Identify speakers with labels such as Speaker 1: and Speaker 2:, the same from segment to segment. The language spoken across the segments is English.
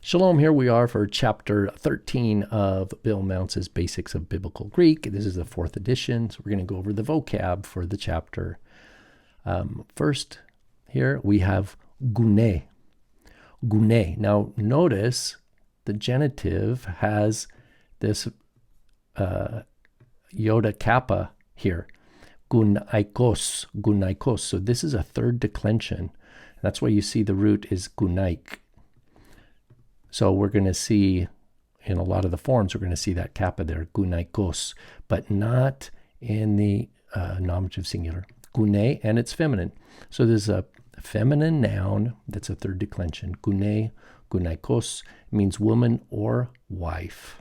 Speaker 1: Shalom, here we are for chapter 13 of Bill Mounce's Basics of Biblical Greek. This is the 4th edition, so we're going to go over the vocab for the chapter. First, here we have gune. Gune. Now, notice the genitive has this iota kappa here. Gunaikos, gunaikos. So this is a third declension. That's why you see the root is gunaik. So we're going to see, in a lot of the forms, we're going to see that kappa there, gunaikos, but not in the nominative singular. Gune, and it's feminine. So there's a feminine noun that's a third declension. Gune, gunaikos, means woman or wife.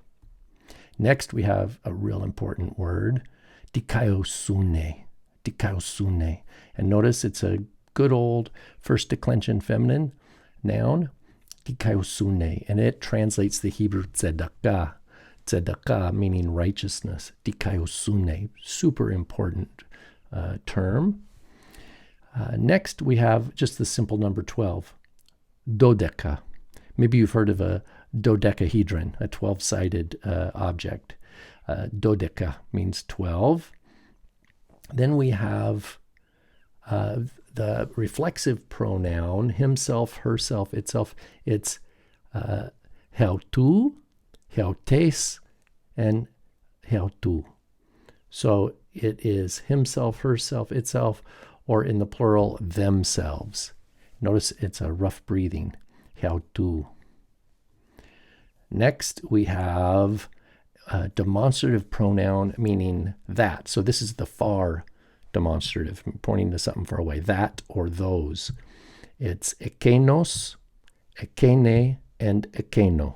Speaker 1: Next, we have a real important word, dikaiosune, dikaiosune. And notice it's a good old first declension feminine noun, dikaiosune, and it translates the Hebrew tzedakah. Tzedakah meaning righteousness. Dikaiosune, super important term. Next, we have just the simple number 12, dodeka. Maybe you've heard of a dodecahedron, a 12-sided object. Dodeka means 12. Then we have the reflexive pronoun, himself, herself, itself. It's heautu, heautes, and heautu. So it is himself, herself, itself, or in the plural, themselves. Notice it's a rough breathing, heautu. Next, we have a demonstrative pronoun meaning that. So this is the far demonstrative, pointing to something far away, that or those. It's ekenos, ekene, and ekeno.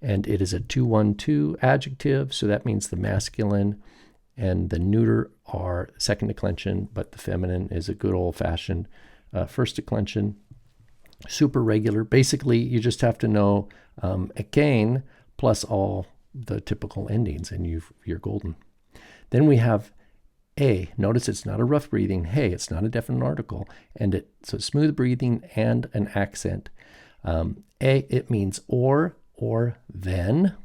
Speaker 1: And it is a 2-1-2 adjective, so that means the masculine and the neuter are second declension, but the feminine is a good old-fashioned first declension. Super regular. Basically, you just have to know ekane plus all the typical endings, and you're golden. Then we have a. Notice it's not a rough breathing. Hey, it's not a definite article. And so smooth breathing and an accent. It means or then.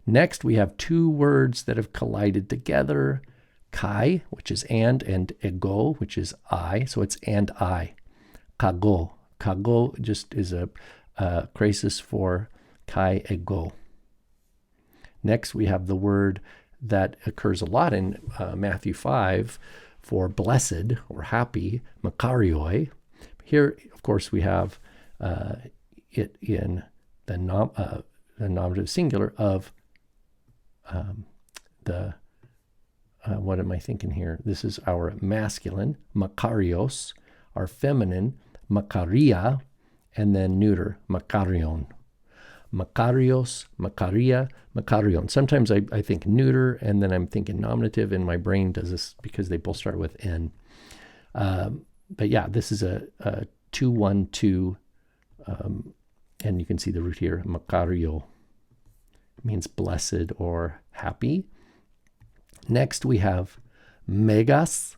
Speaker 1: Next, we have two words that have collided together. Kai, which is and ego, which is I. So it's and I. Kago. Kago just is a crisis for kai ego. Next, we have the word that occurs a lot in Matthew 5 for blessed or happy, makarioi. Here, of course, we have it in the nominative singular of what am I thinking here? This is our masculine, makarios, our feminine, makaria, and then neuter, makarion. Makarios, makaria, makarion. Sometimes I think neuter, and then I'm thinking nominative, and my brain does this because they both start with N. But yeah, this is a 2-1-2, and you can see the root here, makario. Means blessed or happy. Next, we have megas,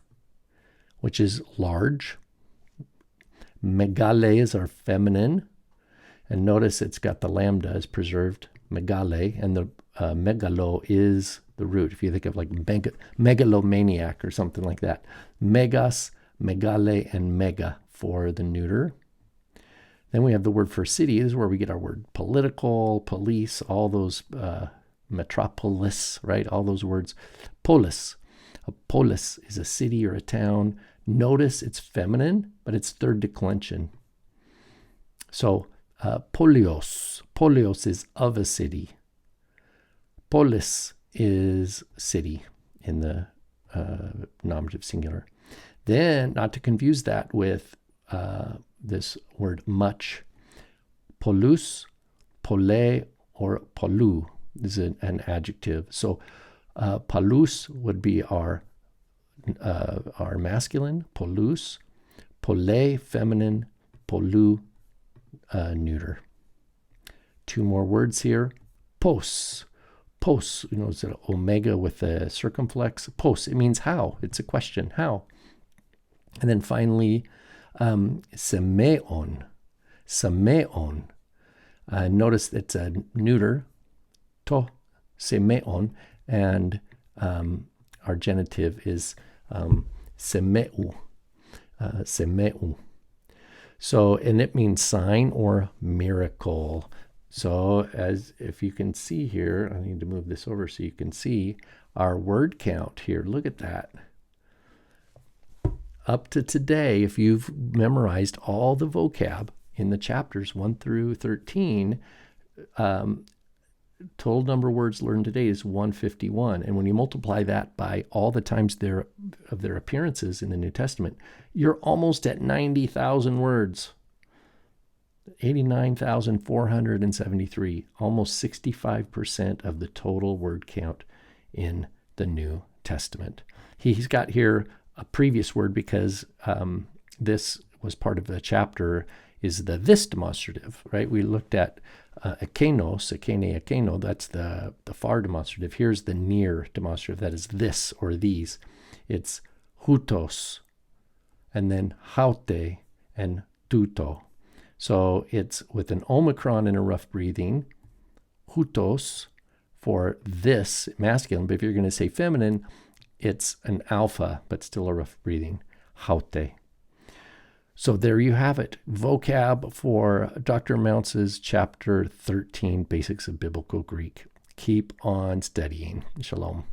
Speaker 1: which is large. Megale is our feminine. And notice it's got the lambda is preserved, megale, and the megalo is the root. If you think of like megalomaniac or something like that. Megas, megale, and mega for the neuter. Then we have the word for city. This is where we get our word political, police, all those metropolis, right? All those words. Polis. A polis is a city or a town. Notice it's feminine, but it's third declension. So polios. Polios is of a city. Polis is city in the nominative singular. Then, not to confuse that with this word much, polus, pole, or polu is an adjective. So palus would be our masculine, polus, pole, feminine, polu, neuter. Two more words here. Pos. Pos, it's an omega with a circumflex. Pos, it means how. It's a question, how. And then finally, semeon. Semeon. Notice it's a neuter, to semeon, and our genitive is semeu. Semeu. So, and it means sign or miracle. So, as if you can see here, I need to move this over so you can see our word count here. Look at that. Up to today, if you've memorized all the vocab in the chapters 1 through 13, total number of words learned today is 151. And when you multiply that by all the times of their appearances in the New Testament, you're almost at 90,000 words. 89,473, almost 65% of the total word count in the New Testament. He's got here a previous word because this was part of the chapter, is the this demonstrative, right? We looked at akenos, akene, akeno, that's the far demonstrative. Here's the near demonstrative, that is this or these. It's hutos, and then haute and tuto. So it's with an omicron and a rough breathing, hutos for this, masculine, but if you're going to say feminine, it's an alpha, but still a rough breathing, haute. So there you have it, vocab for Dr. Mounce's chapter 13, Basics of Biblical Greek. Keep on studying. Shalom.